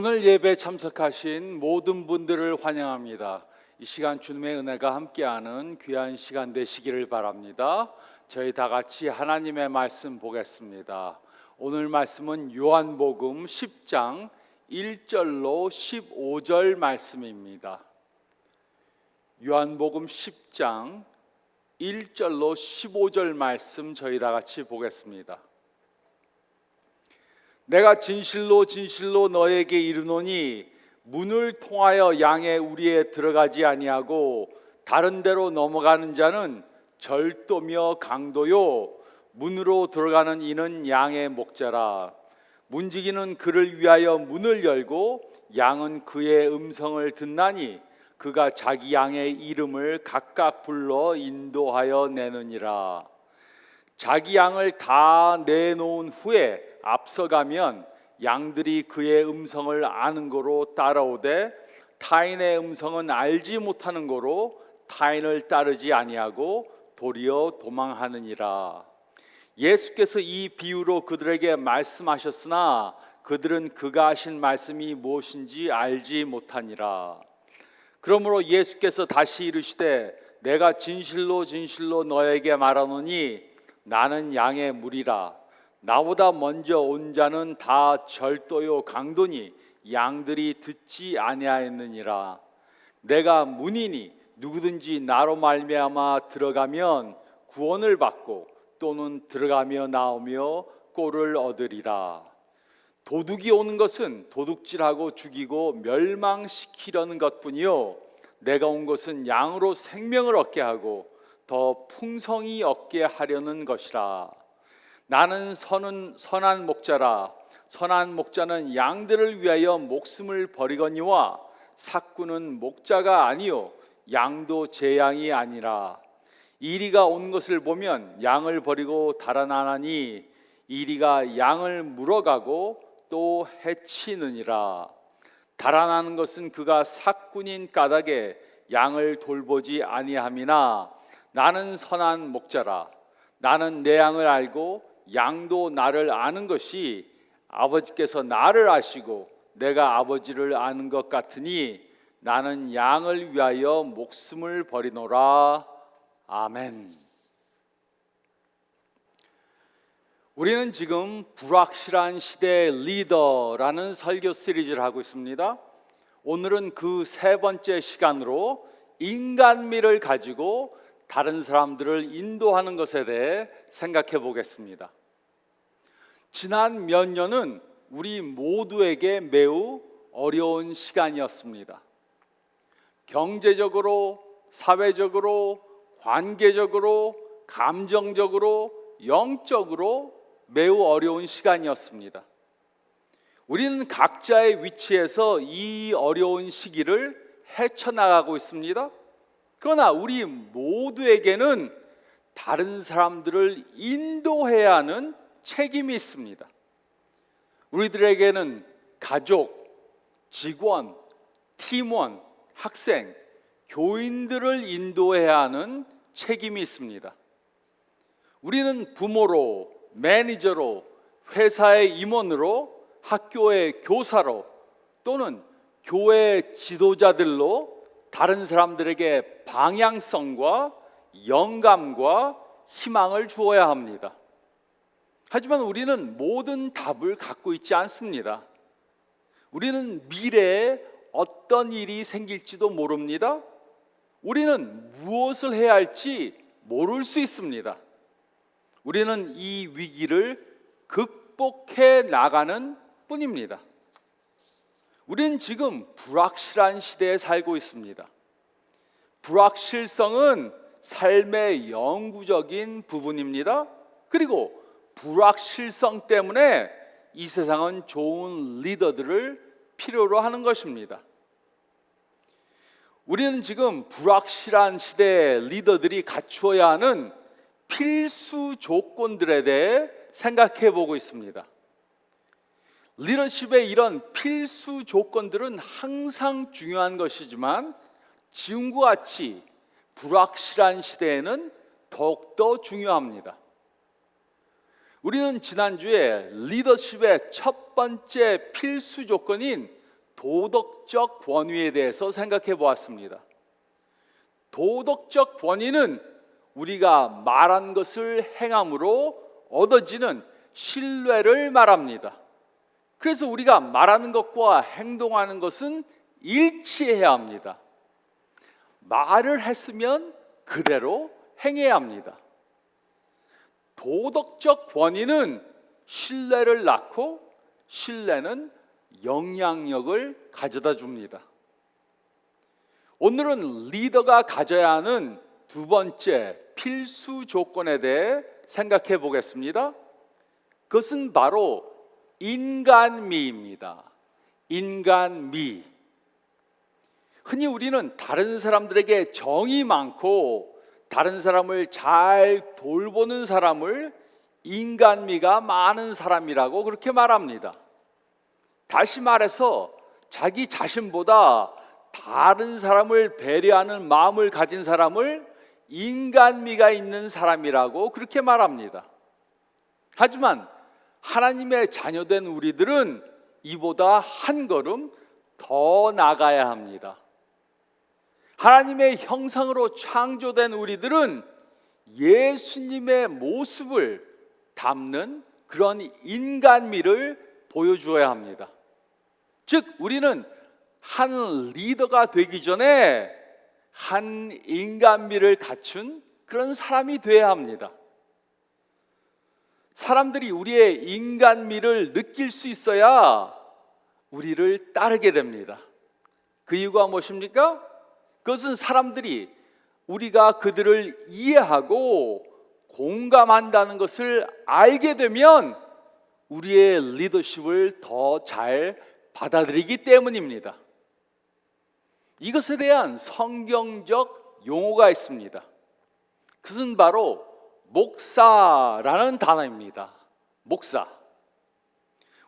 오늘 예배에 참석하신 모든 분들을 환영합니다. 이 시간 주님의 은혜가 함께하는 귀한 시간 되시기를 바랍니다. 저희 다 같이 하나님의 말씀 보겠습니다. 오늘 말씀은 요한복음 10장 1절로 15절 말씀입니다. 요한복음 10장 1절로 15절 말씀 저희 다 같이 보겠습니다. 내가 진실로 진실로 너에게 이르노니 문을 통하여 양의 우리에 들어가지 아니하고 다른 데로 넘어가는 자는 절도며 강도요 문으로 들어가는 이는 양의 목자라. 문지기는 그를 위하여 문을 열고 양은 그의 음성을 듣나니 그가 자기 양의 이름을 각각 불러 인도하여 내느니라. 자기 양을 다 내놓은 후에 앞서가면 양들이 그의 음성을 아는 거로 따라오되 타인의 음성은 알지 못하는 거로 타인을 따르지 아니하고 도리어 도망하느니라. 예수께서 이 비유로 그들에게 말씀하셨으나 그들은 그가 하신 말씀이 무엇인지 알지 못하니라. 그러므로 예수께서 다시 이르시되 내가 진실로 진실로 너에게 말하노니 나는 양의 물이라. 나보다 먼저 온 자는 다 절도요 강도니 양들이 듣지 아니하였느니라. 내가 문이니 누구든지 나로 말미암아 들어가면 구원을 받고 또는 들어가며 나오며 꼴을 얻으리라. 도둑이 오는 것은 도둑질하고 죽이고 멸망시키려는 것뿐이요 내가 온 것은 양으로 생명을 얻게 하고 더 풍성히 얻게 하려는 것이라. 나는 선한 목자라. 선한 목자는 양들을 위하여 목숨을 버리거니와 삭구는 목자가 아니요 양도 제 양이 아니라. 이리가 온 것을 보면 양을 버리고 달아나나니 이리가 양을 물어가고 또 해치느니라. 달아나는 것은 그가 삭군인 까닭에 양을 돌보지 아니함이나 나는 선한 목자라. 나는 내 양을 알고 양도 나를 아는 것이 아버지께서 나를 아시고 내가 아버지를 아는 것 같으니 나는 양을 위하여 목숨을 버리노라. 아멘. 우리는 지금 불확실한 시대의 리더라는 설교 시리즈를 하고 있습니다. 오늘은 그 세 번째 시간으로 인간미를 가지고 다른 사람들을 인도하는 것에 대해 생각해 보겠습니다. 지난 몇 년은 우리 모두에게 매우 어려운 시간이었습니다. 경제적으로, 사회적으로, 관계적으로, 감정적으로, 영적으로 매우 어려운 시간이었습니다. 우리는 각자의 위치에서 이 어려운 시기를 헤쳐나가고 있습니다. 그러나 우리 모두에게는 다른 사람들을 인도해야 하는 책임이 있습니다. 우리들에게는 가족, 직원, 팀원, 학생, 교인들을 인도해야 하는 책임이 있습니다. 우리는 부모로, 매니저로, 회사의 임원으로, 학교의 교사로 또는 교회 지도자들로 다른 사람들에게 방향성과 영감과 희망을 주어야 합니다. 하지만 우리는 모든 답을 갖고 있지 않습니다. 우리는 미래에 어떤 일이 생길지도 모릅니다. 우리는 무엇을 해야 할지 모를 수 있습니다. 우리는 이 위기를 극복해 나가는 뿐입니다. 우리는 지금 불확실한 시대에 살고 있습니다. 불확실성은 삶의 영구적인 부분입니다. 그리고 불확실성 때문에 이 세상은 좋은 리더들을 필요로 하는 것입니다. 우리는 지금 불확실한 시대에 리더들이 갖추어야 하는 필수 조건들에 대해 생각해 보고 있습니다. 리더십의 이런 필수 조건들은 항상 중요한 것이지만 지금과 같이 불확실한 시대에는 더욱더 중요합니다. 우리는 지난주에 리더십의 첫 번째 필수 조건인 도덕적 권위에 대해서 생각해 보았습니다. 도덕적 권위는 우리가 말한 것을 행함으로 얻어지는 신뢰를 말합니다. 그래서 우리가 말하는 것과 행동하는 것은 일치해야 합니다. 말을 했으면 그대로 행해야 합니다. 도덕적 권위는 신뢰를 낳고 신뢰는 영향력을 가져다 줍니다. 오늘은 리더가 가져야 하는 두 번째 필수 조건에 대해 생각해 보겠습니다. 그것은 바로 인간미입니다. 인간미. 흔히 우리는 다른 사람들에게 정이 많고 다른 사람을 잘 돌보는 사람을 인간미가 많은 사람이라고 그렇게 말합니다. 다시 말해서 자기 자신보다 다른 사람을 배려하는 마음을 가진 사람을 인간미가 있는 사람이라고 그렇게 말합니다. 하지만 하나님의 자녀된 우리들은 이보다 한 걸음 더 나가야 합니다. 하나님의 형상으로 창조된 우리들은 예수님의 모습을 담는 그런 인간미를 보여주어야 합니다. 즉 우리는 한 리더가 되기 전에 한 인간미를 갖춘 그런 사람이 되어야 합니다. 사람들이 우리의 인간미를 느낄 수 있어야 우리를 따르게 됩니다. 그 이유가 무엇입니까? 그것은 사람들이 우리가 그들을 이해하고 공감한다는 것을 알게 되면 우리의 리더십을 더 잘 받아들이기 때문입니다. 이것에 대한 성경적 용어가 있습니다. 그것은 바로 목사라는 단어입니다. 목사.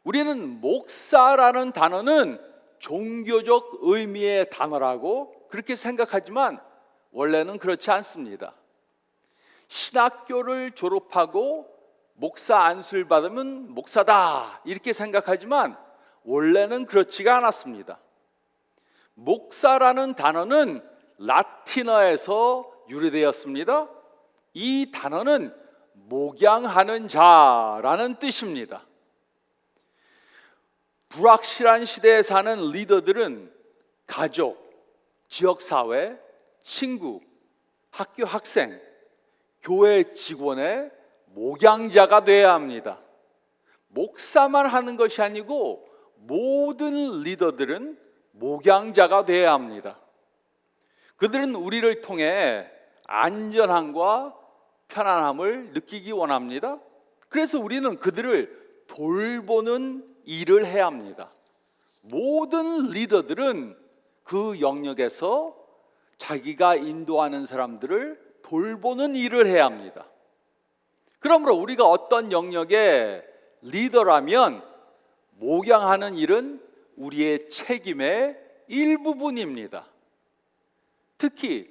우리는 목사라는 단어는 종교적 의미의 단어라고 그렇게 생각하지만 원래는 그렇지 않습니다. 신학교를 졸업하고 목사 안수를 받으면 목사다 이렇게 생각하지만 원래는 그렇지가 않았습니다. 목사라는 단어는 라틴어에서 유래되었습니다. 이 단어는 목양하는 자라는 뜻입니다. 불확실한 시대에 사는 리더들은 가족, 지역사회, 친구, 학교 학생, 교회 직원의 목양자가 되어야 합니다. 목사만 하는 것이 아니고 모든 리더들은 목양자가 되어야 합니다. 그들은 우리를 통해 안전함과 편안함을 느끼기 원합니다. 그래서 우리는 그들을 돌보는 일을 해야 합니다. 모든 리더들은 그 영역에서 자기가 인도하는 사람들을 돌보는 일을 해야 합니다. 그러므로 우리가 어떤 영역의 리더라면 목양하는 일은 우리의 책임의 일부분입니다. 특히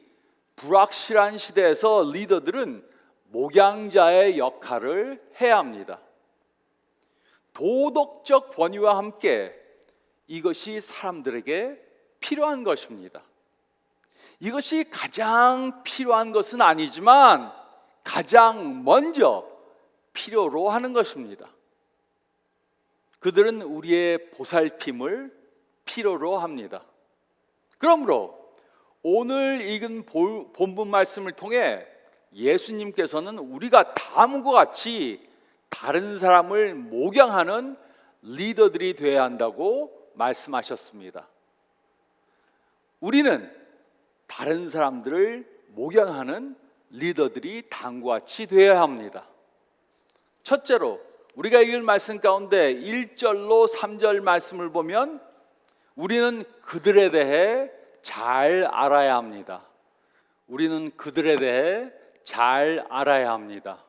불확실한 시대에서 리더들은 목양자의 역할을 해야 합니다. 도덕적 권위와 함께 이것이 사람들에게 필요한 것입니다. 이것이 가장 필요한 것은 아니지만 가장 먼저 필요로 하는 것입니다. 그들은 우리의 보살핌을 필요로 합니다. 그러므로 오늘 읽은 본문 말씀을 통해 예수님께서는 우리가 다음과 같이 다른 사람을 목양하는 리더들이 되어야 한다고 말씀하셨습니다. 우리는 다른 사람들을 목양하는 리더들이 다음과 같이 되어야 합니다. 첫째로 우리가 읽을 말씀 가운데 1절로 3절 말씀을 보면 우리는 그들에 대해 잘 알아야 합니다. 우리는 그들에 대해 잘 알아야 합니다.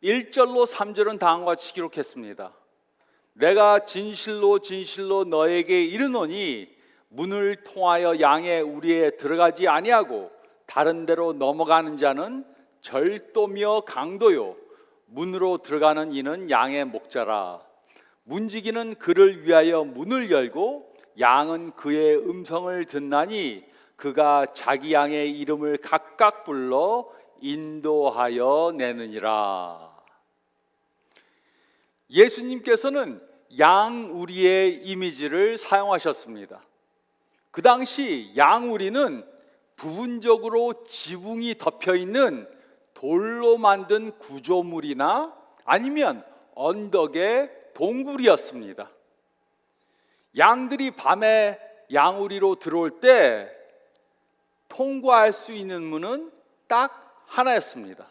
1절로 3절은 다음과 같이 기록했습니다. 내가 진실로 진실로 너에게 이르노니 문을 통하여 양의 우리에 들어가지 아니하고 다른 데로 넘어가는 자는 절도며 강도요 문으로 들어가는 이는 양의 목자라. 문지기는 그를 위하여 문을 열고 양은 그의 음성을 듣나니 그가 자기 양의 이름을 각각 불러 인도하여 내느니라. 예수님께서는 양우리의 이미지를 사용하셨습니다. 그 당시 양우리는 부분적으로 지붕이 덮여 있는 돌로 만든 구조물이나 아니면 언덕의 동굴이었습니다. 양들이 밤에 양우리로 들어올 때 통과할 수 있는 문은 딱 하나였습니다.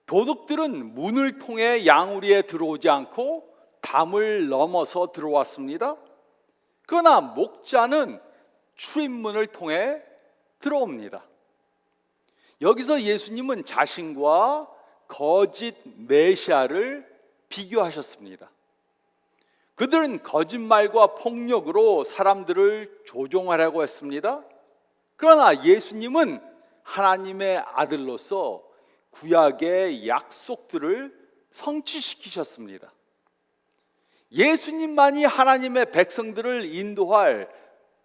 도둑들은 문을 통해 양우리에 들어오지 않고 담을 넘어서 들어왔습니다. 그러나 목자는 출입문을 통해 들어옵니다. 여기서 예수님은 자신과 거짓 메시아를 비교하셨습니다. 그들은 거짓말과 폭력으로 사람들을 조종하려고 했습니다. 그러나 예수님은 하나님의 아들로서 구약의 약속들을 성취시키셨습니다. 예수님만이 하나님의 백성들을 인도할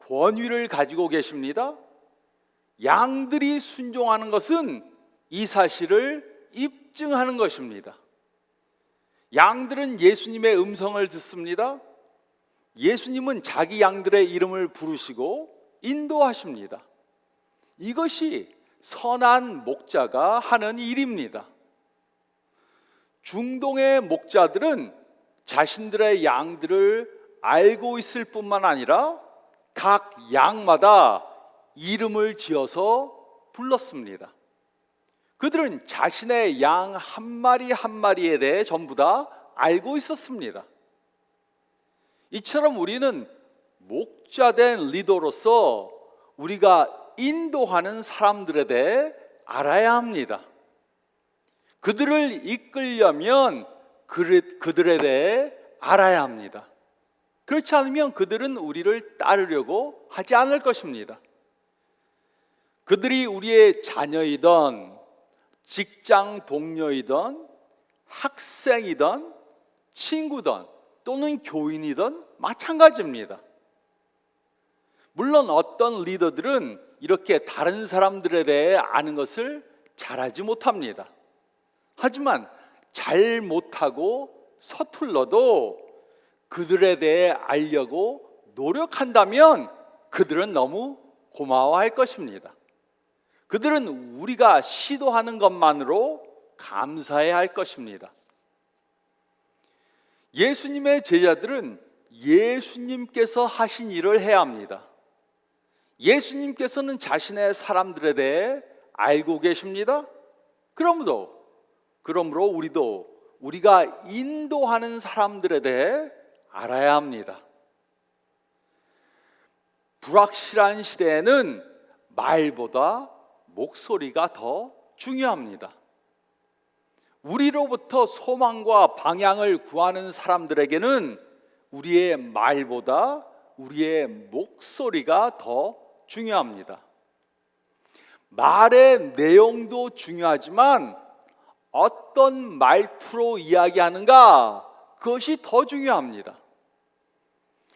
권위를 가지고 계십니다. 양들이 순종하는 것은 이 사실을 입증하는 것입니다. 양들은 예수님의 음성을 듣습니다. 예수님은 자기 양들의 이름을 부르시고 인도하십니다. 이것이 선한 목자가 하는 일입니다. 중동의 목자들은 자신들의 양들을 알고 있을 뿐만 아니라 각 양마다 이름을 지어서 불렀습니다. 그들은 자신의 양 한 마리 한 마리에 대해 전부 다 알고 있었습니다. 이처럼 우리는 목자된 리더로서 우리가 인도하는 사람들에 대해 알아야 합니다. 그들을 이끌려면 그들에 대해 알아야 합니다. 그렇지 않으면 그들은 우리를 따르려고 하지 않을 것입니다. 그들이 우리의 자녀이든 직장 동료이든 학생이든 친구든 또는 교인이든 마찬가지입니다. 물론 어떤 리더들은 이렇게 다른 사람들에 대해 아는 것을 잘하지 못합니다. 하지만 잘 못하고 서툴러도 그들에 대해 알려고 노력한다면 그들은 너무 고마워할 것입니다. 그들은 우리가 시도하는 것만으로 감사해야 할 것입니다. 예수님의 제자들은 예수님께서 하신 일을 해야 합니다. 예수님께서는 자신의 사람들에 대해 알고 계십니다. 그러므로 우리도 우리가 인도하는 사람들에 대해 알아야 합니다. 불확실한 시대에는 말보다 목소리가 더 중요합니다. 우리로부터 소망과 방향을 구하는 사람들에게는 우리의 말보다 우리의 목소리가 더 중요합니다. 말의 내용도 중요하지만 어떤 말투로 이야기하는가, 그것이 더 중요합니다.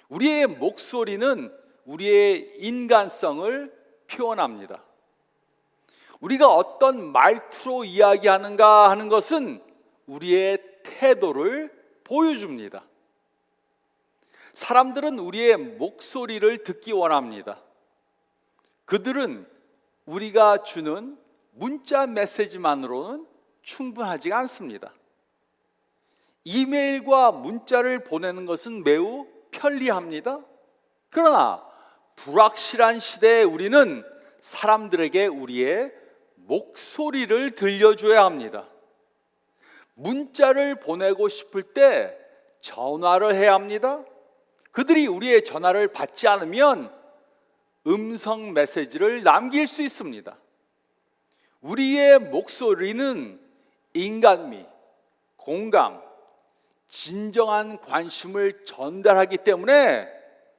우리의 목소리는 우리의 인간성을 표현합니다. 우리가 어떤 말투로 이야기하는가 하는 것은 우리의 태도를 보여줍니다. 사람들은 우리의 목소리를 듣기 원합니다. 그들은 우리가 주는 문자 메시지만으로는 충분하지 않습니다. 이메일과 문자를 보내는 것은 매우 편리합니다. 그러나 불확실한 시대에 우리는 사람들에게 우리의 목소리를 들려줘야 합니다. 문자를 보내고 싶을 때 전화를 해야 합니다. 그들이 우리의 전화를 받지 않으면 음성 메시지를 남길 수 있습니다. 우리의 목소리는 인간미, 공감, 진정한 관심을 전달하기 때문에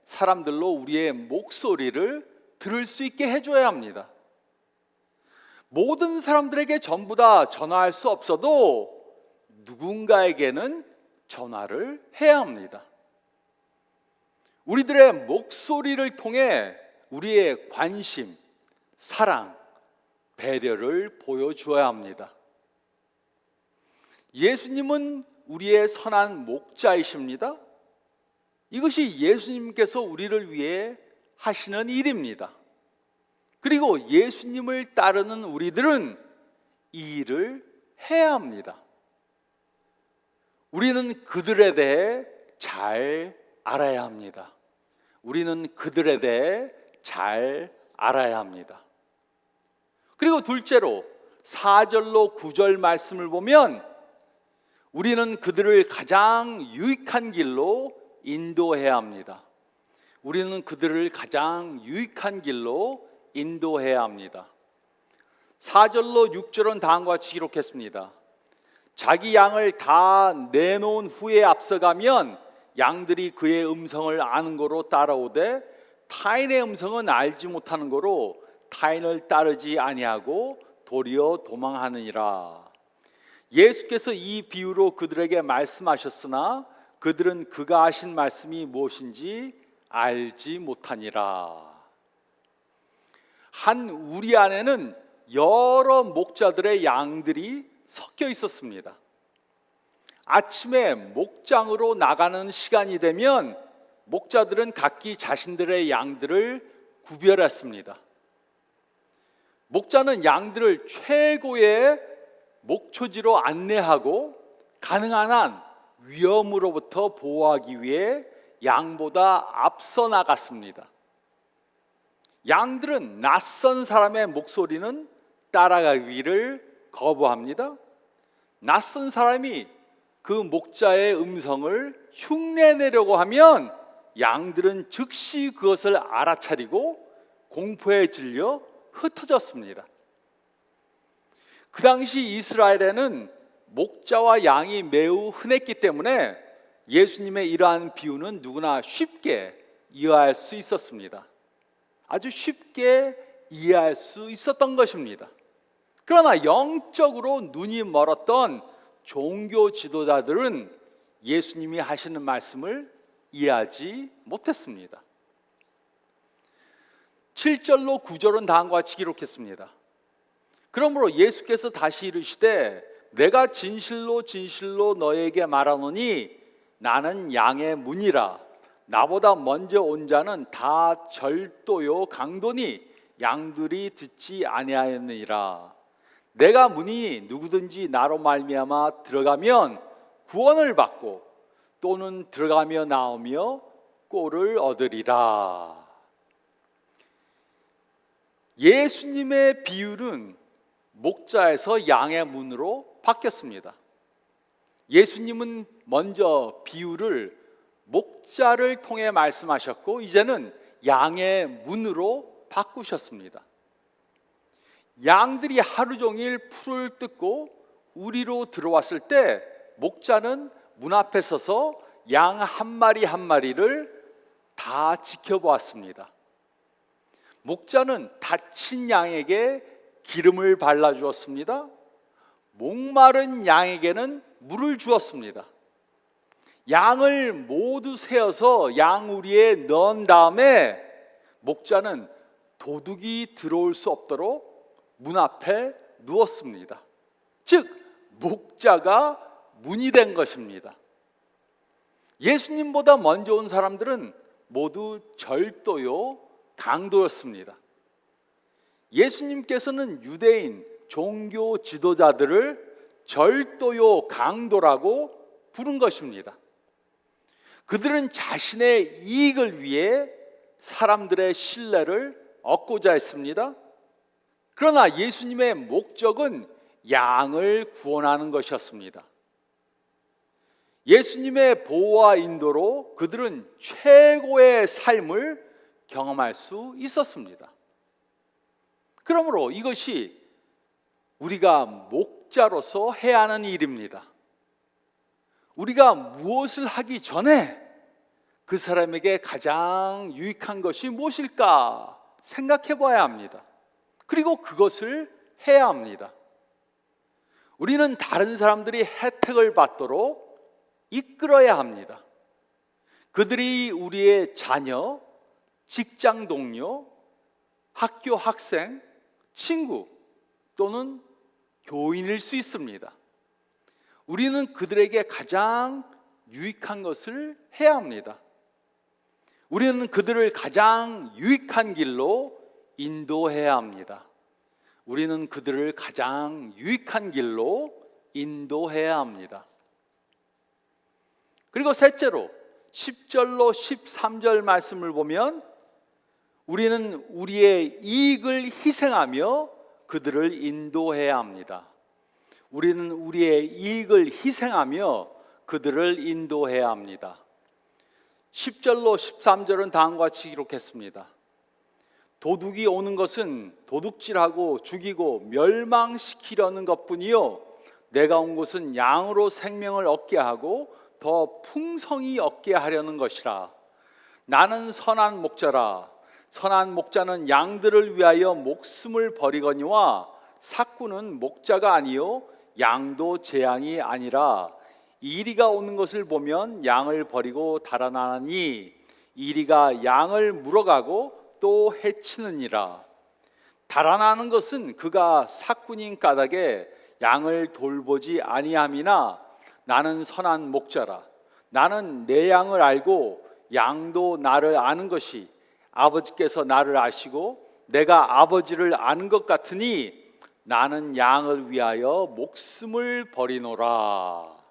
사람들로 우리의 목소리를 들을 수 있게 해줘야 합니다. 모든 사람들에게 전부 다 전화할 수 없어도 누군가에게는 전화를 해야 합니다. 우리들의 목소리를 통해 우리의 관심, 사랑, 배려를 보여주어야 합니다. 예수님은 우리의 선한 목자이십니다. 이것이 예수님께서 우리를 위해 하시는 일입니다. 그리고 예수님을 따르는 우리들은 이 일을 해야 합니다. 우리는 그들에 대해 잘 알아야 합니다. 우리는 그들에 대해 잘 알아야 합니다. 그리고 둘째로 4절로 9절 말씀을 보면 우리는 그들을 가장 유익한 길로 인도해야 합니다. 우리는 그들을 가장 유익한 길로 인도해야 합니다. 4절로 6절은 다음과 같이 기록했습니다. 자기 양을 다 내놓은 후에 앞서가면 양들이 그의 음성을 아는 거로 따라오되 타인의 음성은 알지 못하는 거로 타인을 따르지 아니하고 도리어 도망하느니라. 예수께서 이 비유로 그들에게 말씀하셨으나 그들은 그가 하신 말씀이 무엇인지 알지 못하니라. 한 우리 안에는 여러 목자들의 양들이 섞여 있었습니다. 아침에 목장으로 나가는 시간이 되면 목자들은 각기 자신들의 양들을 구별했습니다. 목자는 양들을 최고의 목초지로 안내하고 가능한 한 위험으로부터 보호하기 위해 양보다 앞서 나갔습니다. 양들은 낯선 사람의 목소리는 따라가기를 거부합니다. 낯선 사람이 그 목자의 음성을 흉내내려고 하면 양들은 즉시 그것을 알아차리고 공포에 질려 흩어졌습니다. 그 당시 이스라엘에는 목자와 양이 매우 흔했기 때문에 예수님의 이러한 비유는 누구나 쉽게 이해할 수 있었습니다. 아주 쉽게 이해할 수 있었던 것입니다. 그러나 영적으로 눈이 멀었던 종교 지도자들은 예수님이 하시는 말씀을 이해하지 못했습니다. 7절로 9절은 다음과 같이 기록했습니다. 그러므로 예수께서 다시 이르시되 내가 진실로 진실로 너에게 말하노니 나는 양의 문이라. 나보다 먼저 온 자는 다 절도요 강도니 양들이 듣지 아니하였느니라. 내가 문이 누구든지 나로 말미암아 들어가면 구원을 받고 또는 들어가며 나오며 꼴을 얻으리라. 예수님의 비유는 목자에서 양의 문으로 바뀌었습니다. 예수님은 먼저 비유를 목자를 통해 말씀하셨고 이제는 양의 문으로 바꾸셨습니다. 양들이 하루 종일 풀을 뜯고 우리로 들어왔을 때 목자는 문 앞에 서서 양 한 마리 한 마리를 다 지켜보았습니다. 목자는 다친 양에게 기름을 발라주었습니다. 목마른 양에게는 물을 주었습니다. 양을 모두 세어서 양우리에 넣은 다음에 목자는 도둑이 들어올 수 없도록 문 앞에 누웠습니다. 즉 목자가 문이 된 것입니다. 예수님보다 먼저 온 사람들은 모두 절도요 강도였습니다. 예수님께서는 유대인 종교 지도자들을 절도요 강도라고 부른 것입니다. 그들은 자신의 이익을 위해 사람들의 신뢰를 얻고자 했습니다. 그러나 예수님의 목적은 양을 구원하는 것이었습니다. 예수님의 보호와 인도로 그들은 최고의 삶을 경험할 수 있었습니다. 그러므로 이것이 우리가 목자로서 해야 하는 일입니다. 우리가 무엇을 하기 전에 그 사람에게 가장 유익한 것이 무엇일까 생각해 봐야 합니다. 그리고 그것을 해야 합니다. 우리는 다른 사람들이 혜택을 받도록 이끌어야 합니다. 그들이 우리의 자녀, 직장 동료, 학교 학생, 친구 또는 교인일 수 있습니다. 우리는 그들에게 가장 유익한 것을 해야 합니다. 우리는 그들을 가장 유익한 길로 인도해야 합니다. 우리는 그들을 가장 유익한 길로 인도해야 합니다. 그리고 셋째로 10절로 13절 말씀을 보면 우리는 우리의 이익을 희생하며 그들을 인도해야 합니다. 우리는 우리의 이익을 희생하며 그들을 인도해야 합니다. 10절로 13절은 다음과 같이 기록했습니다. 도둑이 오는 것은 도둑질하고 죽이고 멸망시키려는 것뿐이요 내가 온 것은 양으로 생명을 얻게 하고 더 풍성히 얻게 하려는 것이라. 나는 선한 목자라. 선한 목자는 양들을 위하여 목숨을 버리거니와 삭구는 목자가 아니요 양도 재앙이 아니라 이리가 오는 것을 보면 양을 버리고 달아나니 이리가 양을 물어가고 또 해치느니라. 달아나는 것은 그가 삭군인 까닭에 양을 돌보지 아니함이나 나는 선한 목자라. 나는 내 양을 알고 양도 나를 아는 것이 아버지께서 나를 아시고 내가 아버지를 아는 것 같으니 나는 양을 위하여 목숨을 버리노라.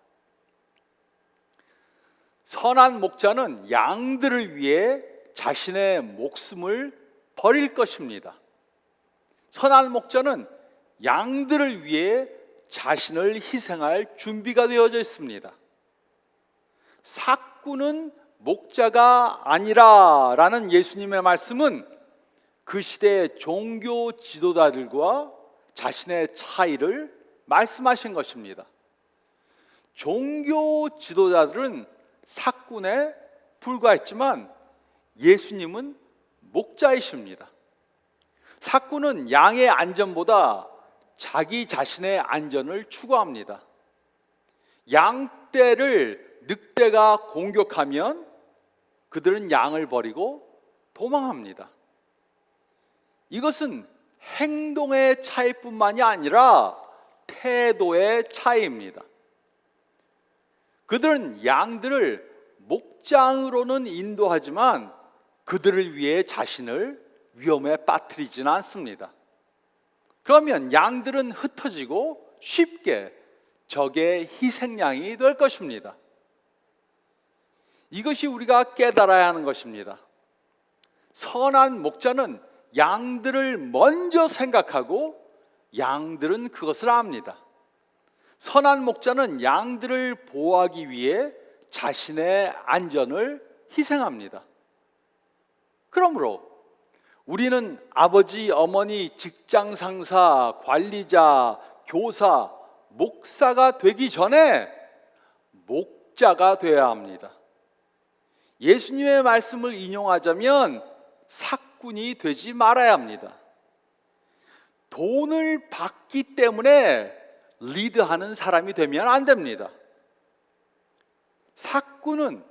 선한 목자는 양들을 위해 자신의 목숨을 버릴 것입니다. 선한 목자는 양들을 위해 자신을 희생할 준비가 되어져 있습니다. 삭구는 목자가 아니라라는 예수님의 말씀은 그 시대의 종교 지도자들과 자신의 차이를 말씀하신 것입니다. 종교 지도자들은 삭군에 불과했지만 예수님은 목자이십니다. 삭군은 양의 안전보다 자기 자신의 안전을 추구합니다. 양떼를 늑대가 공격하면 그들은 양을 버리고 도망합니다. 이것은 행동의 차이뿐만이 아니라 태도의 차이입니다. 그들은 양들을 목장으로는 인도하지만 그들을 위해 자신을 위험에 빠뜨리지는 않습니다. 그러면 양들은 흩어지고 쉽게 적의 희생양이 될 것입니다. 이것이 우리가 깨달아야 하는 것입니다. 선한 목자는 양들을 먼저 생각하고 양들은 그것을 압니다. 선한 목자는 양들을 보호하기 위해 자신의 안전을 희생합니다. 그러므로 우리는 아버지, 어머니, 직장 상사, 관리자, 교사, 목사가 되기 전에 목자가 되어야 합니다. 예수님의 말씀을 인용하자면 삭군이 되지 말아야 합니다. 돈을 받기 때문에 리드하는 사람이 되면 안 됩니다. 삭군은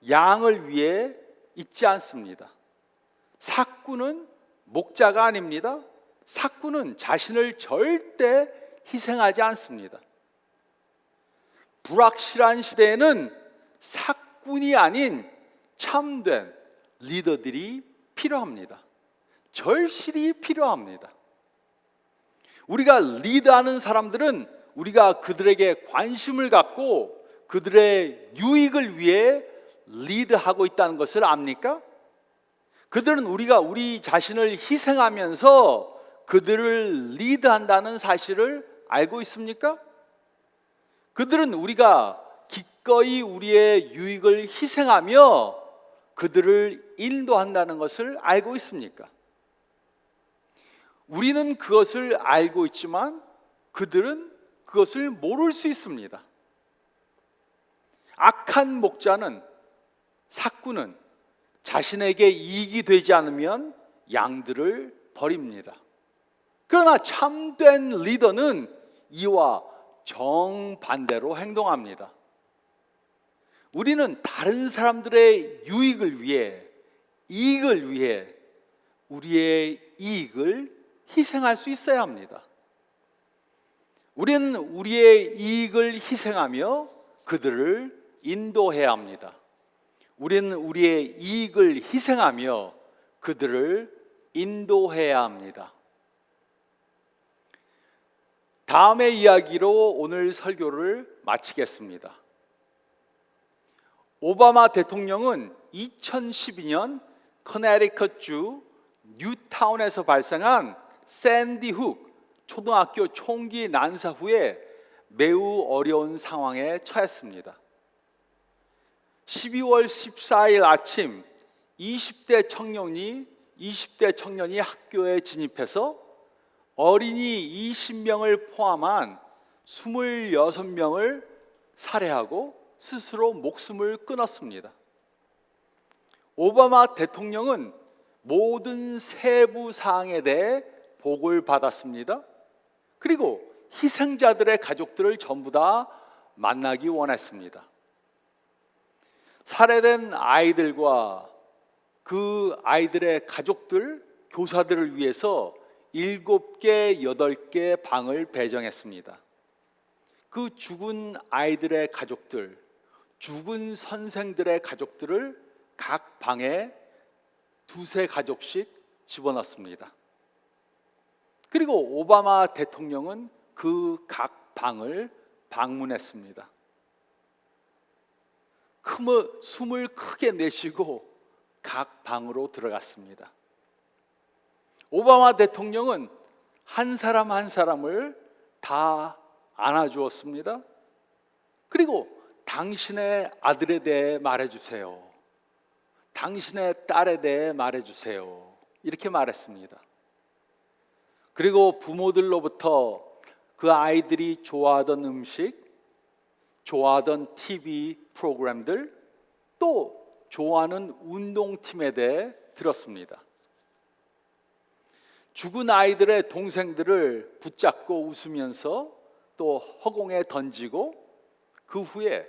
양을 위해 있지 않습니다. 삭군은 목자가 아닙니다. 삭군은 자신을 절대 희생하지 않습니다. 불확실한 시대에는 삭군이 아닌 참된 리더들이 필요합니다. 절실히 필요합니다. 우리가 리드하는 사람들은 우리가 그들에게 관심을 갖고 그들의 유익을 위해 리드하고 있다는 것을 압니까? 그들은 우리가 우리 자신을 희생하면서 그들을 리드한다는 사실을 알고 있습니까? 그들은 우리가 기꺼이 우리의 유익을 희생하며 그들을 인도한다는 것을 알고 있습니까? 우리는 그것을 알고 있지만 그들은 그것을 모를 수 있습니다. 악한 목자는, 삭군은 자신에게 이익이 되지 않으면 양들을 버립니다. 그러나 참된 리더는 이와 정반대로 행동합니다. 우리는 다른 사람들의 유익을 위해, 이익을 위해 우리의 이익을 희생할 수 있어야 합니다. 우리는 우리의 이익을 희생하며 그들을 인도해야 합니다. 우리는 우리의 이익을 희생하며 그들을 인도해야 합니다. 다음의 이야기로 오늘 설교를 마치겠습니다. 오바마 대통령은 2012년 커네티컷주 뉴타운에서 발생한 샌디 훅 초등학교 총기 난사 후에 매우 어려운 상황에 처했습니다. 12월 14일 아침 20대 청년이 학교에 진입해서 어린이 20명을 포함한 26명을 살해하고 스스로 목숨을 끊었습니다. 오바마 대통령은 모든 세부 사항에 대해 보고를 받았습니다. 그리고 희생자들의 가족들을 전부 다 만나기 원했습니다. 살해된 아이들과 그 아이들의 가족들, 교사들을 위해서 7개, 8개 방을 배정했습니다. 그 죽은 아이들의 가족들, 죽은 선생들의 가족들을 각 방에 2-3 가족씩 집어넣습니다. 그리고 오바마 대통령은 그 각 방을 방문했습니다. 숨을 크게 내쉬고 각 방으로 들어갔습니다. 오바마 대통령은 한 사람 한 사람을 다 안아주었습니다. 그리고 당신의 아들에 대해 말해주세요. 당신의 딸에 대해 말해주세요. 이렇게 말했습니다. 그리고 부모들로부터 그 아이들이 좋아하던 음식, 좋아하던 TV 프로그램들, 또 좋아하는 운동팀에 대해 들었습니다. 죽은 아이들의 동생들을 붙잡고 웃으면서 또 허공에 던지고 그 후에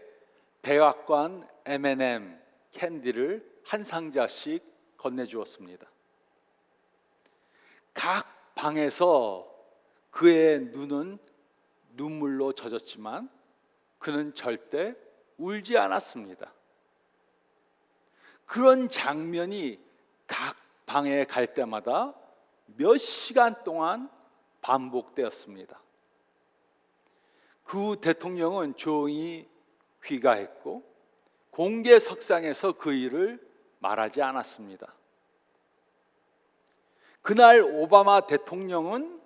백악관 M&M 캔디를 한 상자씩 건네주었습니다. 각 방에서 그의 눈은 눈물로 젖었지만 그는 절대 울지 않았습니다. 그런 장면이 각 방에 갈 때마다 몇 시간 동안 반복되었습니다. 그 대통령은 조용히 귀가했고 공개석상에서 그 일을 말하지 않았습니다. 그날 오바마 대통령은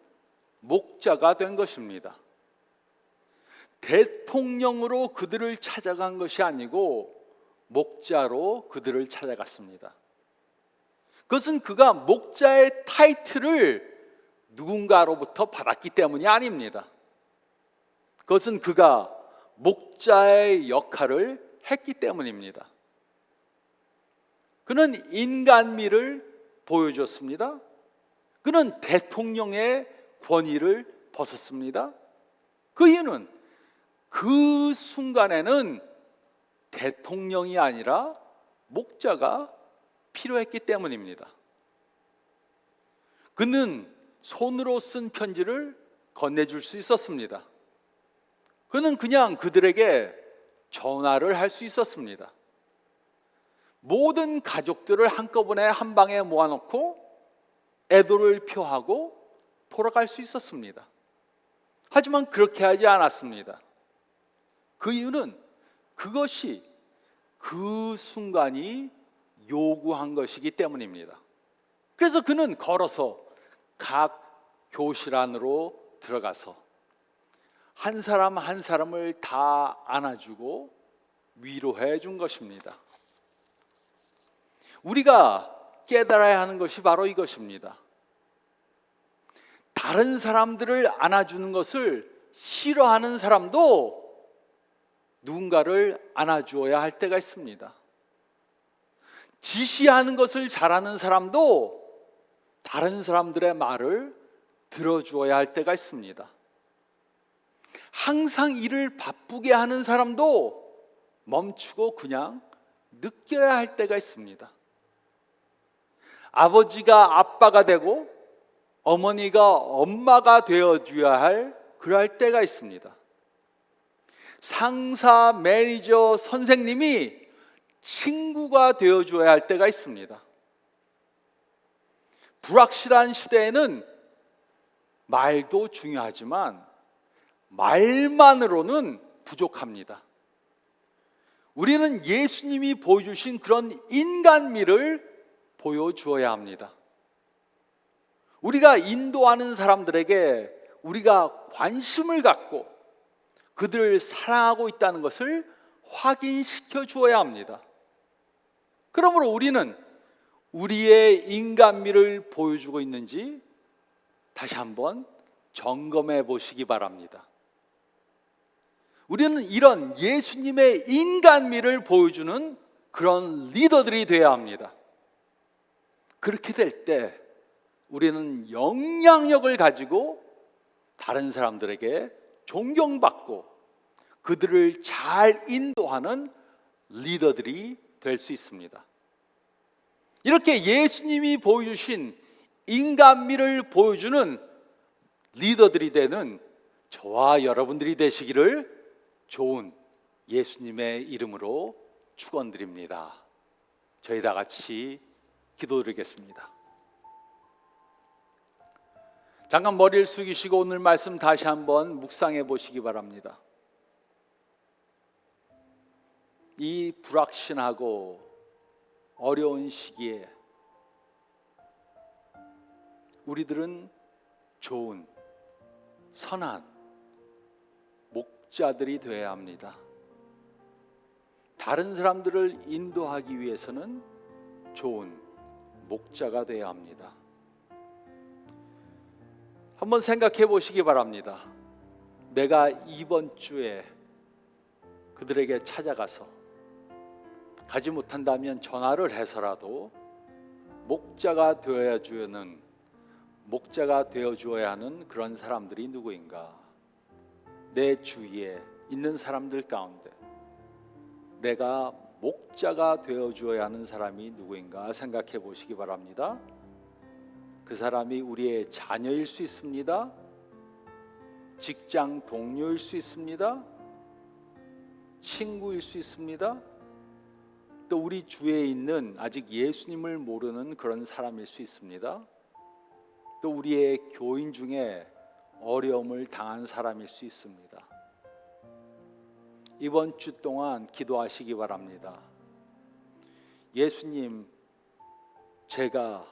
목자가 된 것입니다. 대통령으로 그들을 찾아간 것이 아니고 목자로 그들을 찾아갔습니다. 그것은 그가 목자의 타이틀을 누군가로부터 받았기 때문이 아닙니다. 그것은 그가 목자의 역할을 했기 때문입니다. 그는 인간미를 보여줬습니다. 그는 대통령의 권위를 벗었습니다. 그 이유는 그 순간에는 대통령이 아니라 목자가 필요했기 때문입니다. 그는 손으로 쓴 편지를 건네줄 수 있었습니다. 그는 그냥 그들에게 전화를 할 수 있었습니다. 모든 가족들을 한꺼번에 한 방에 모아놓고 애도를 표하고 돌아갈 수 있었습니다. 하지만 그렇게 하지 않았습니다. 그 이유는 그것이 그 순간이 요구한 것이기 때문입니다. 그래서 그는 걸어서 각 교실 안으로 들어가서 한 사람 한 사람을 다 안아주고 위로해 준 것입니다. 우리가 깨달아야 하는 것이 바로 이것입니다. 다른 사람들을 안아주는 것을 싫어하는 사람도 누군가를 안아주어야 할 때가 있습니다. 지시하는 것을 잘하는 사람도 다른 사람들의 말을 들어주어야 할 때가 있습니다. 항상 일을 바쁘게 하는 사람도 멈추고 그냥 느껴야 할 때가 있습니다. 아버지가 아빠가 되고 어머니가 엄마가 되어줘야 할 그럴 때가 있습니다. 상사, 매니저, 선생님이 친구가 되어줘야 할 때가 있습니다. 불확실한 시대에는 말도 중요하지만 말만으로는 부족합니다. 우리는 예수님이 보여주신 그런 인간미를 보여주어야 합니다. 우리가 인도하는 사람들에게 우리가 관심을 갖고 그들을 사랑하고 있다는 것을 확인시켜 주어야 합니다. 그러므로 우리는 우리의 인간미를 보여주고 있는지 다시 한번 점검해 보시기 바랍니다. 우리는 이런 예수님의 인간미를 보여주는 그런 리더들이 되어야 합니다. 그렇게 될 때 우리는 영향력을 가지고 다른 사람들에게 존경받고 그들을 잘 인도하는 리더들이 될 수 있습니다. 이렇게 예수님이 보여주신 인간미를 보여주는 리더들이 되는 저와 여러분들이 되시기를 좋은 예수님의 이름으로 축원드립니다. 저희 다 같이 기도드리겠습니다. 잠깐 머리를 숙이시고 오늘 말씀 다시 한번 묵상해 보시기 바랍니다. 이 불확신하고 어려운 시기에 우리들은 좋은 선한 목자들이 되어야 합니다. 다른 사람들을 인도하기 위해서는 좋은 목자가 되어야 합니다. 한번 생각해 보시기 바랍니다. 내가 이번 주에 그들에게 찾아가서 가지 못한다면 전화를 해서라도 목자가 되어주어야 하는 그런 사람들이 누구인가? 내 주위에 있는 사람들 가운데 내가 목자가 되어주어야 하는 사람이 누구인가 생각해 보시기 바랍니다. 그 사람이 우리의 자녀일 수 있습니다. 직장 동료일 수 있습니다. 친구일 수 있습니다. 또 우리 주위에 있는 아직 예수님을 모르는 그런 사람일 수 있습니다. 또 우리의 교인 중에 어려움을 당한 사람일 수 있습니다. 이번 주 동안 기도하시기 바랍니다. 예수님, 제가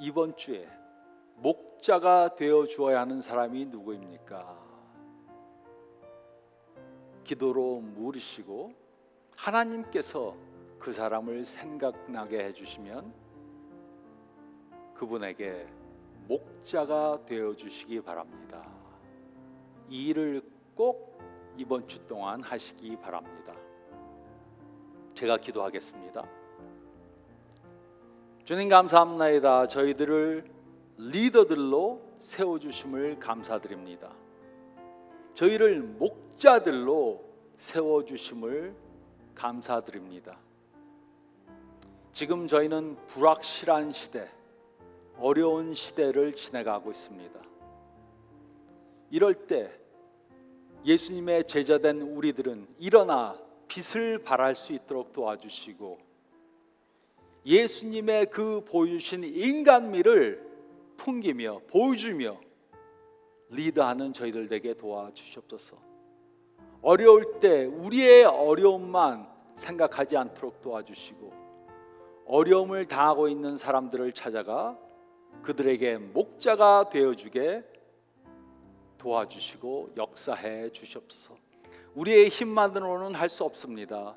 이번 주에 목자가 되어 주어야 하는 사람이 누구입니까? 기도로 물으시고 하나님께서 그 사람을 생각나게 해주시면 그분에게 목자가 되어 주시기 바랍니다. 이 일을 꼭 이번 주 동안 하시기 바랍니다. 제가 기도하겠습니다. 주님 감사합니다. 저희들을 리더들로 세워주심을 감사드립니다. 저희를 목자들로 세워주심을 감사드립니다. 지금 저희는 불확실한 시대, 어려운 시대를 지나가고 있습니다. 이럴 때 예수님의 제자된 우리들은 일어나 빛을 발할 수 있도록 도와주시고 예수님의 그 보여주신 인간미를 풍기며 보여주며 리드하는 저희들 되게 도와주시옵소서. 어려울 때 우리의 어려움만 생각하지 않도록 도와주시고 어려움을 당하고 있는 사람들을 찾아가 그들에게 목자가 되어주게 도와주시고 역사해 주시옵소서. 우리의 힘만으로는 할 수 없습니다.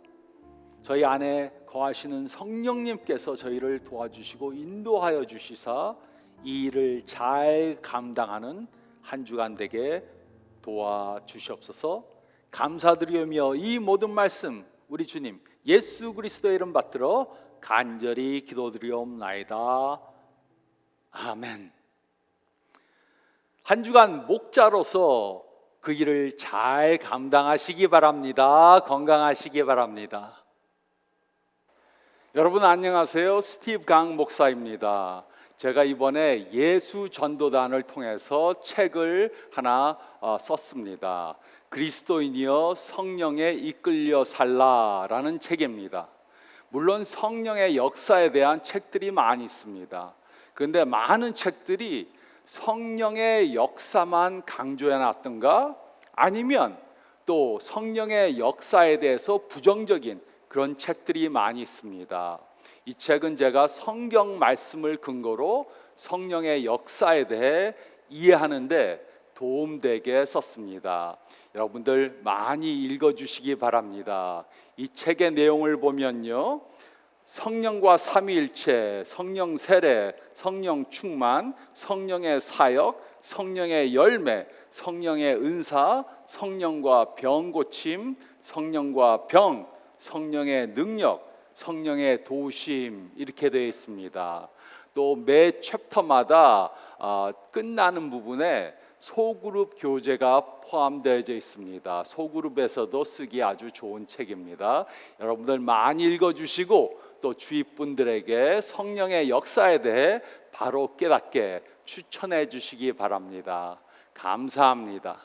저희 안에 거하시는 성령님께서 저희를 도와주시고 인도하여 주시사 이 일을 잘 감당하는 한 주간 되게 도와주시옵소서. 감사드리며 이 모든 말씀 우리 주님 예수 그리스도의 이름 받들어 간절히 기도드리옵나이다. 아멘. 한 주간 목자로서 그 일을 잘 감당하시기 바랍니다. 건강하시기 바랍니다. 여러분 안녕하세요. 스티브 강 목사입니다. 제가 이번에 예수 전도단을 통해서 책을 하나 썼습니다. 그리스도인이여 성령에 이끌려 살라라는 책입니다. 물론 성령의 역사에 대한 책들이 많이 있습니다. 그런데 많은 책들이 성령의 역사만 강조해 놨던가 아니면 또 성령의 역사에 대해서 부정적인 그런 책들이 많이 있습니다. 이 책은 제가 성경 말씀을 근거로 성령의 역사에 대해 이해하는데 도움되게 썼습니다. 여러분들 많이 읽어주시기 바랍니다. 이 책의 내용을 보면요, 성령과 삼위일체, 성령 세례, 성령 충만, 성령의 사역, 성령의 열매, 성령의 은사, 성령과 병 고침, 성령과 병, 성령의 능력, 성령의 도우심 이렇게 되어 있습니다. 또 매 챕터마다 끝나는 부분에 소그룹 교재가 포함되어 있습니다. 소그룹에서도 쓰기 아주 좋은 책입니다. 여러분들 많이 읽어주시고 또 주위 분들에게 성령의 역사에 대해 바로 깨닫게 추천해 주시기 바랍니다. 감사합니다.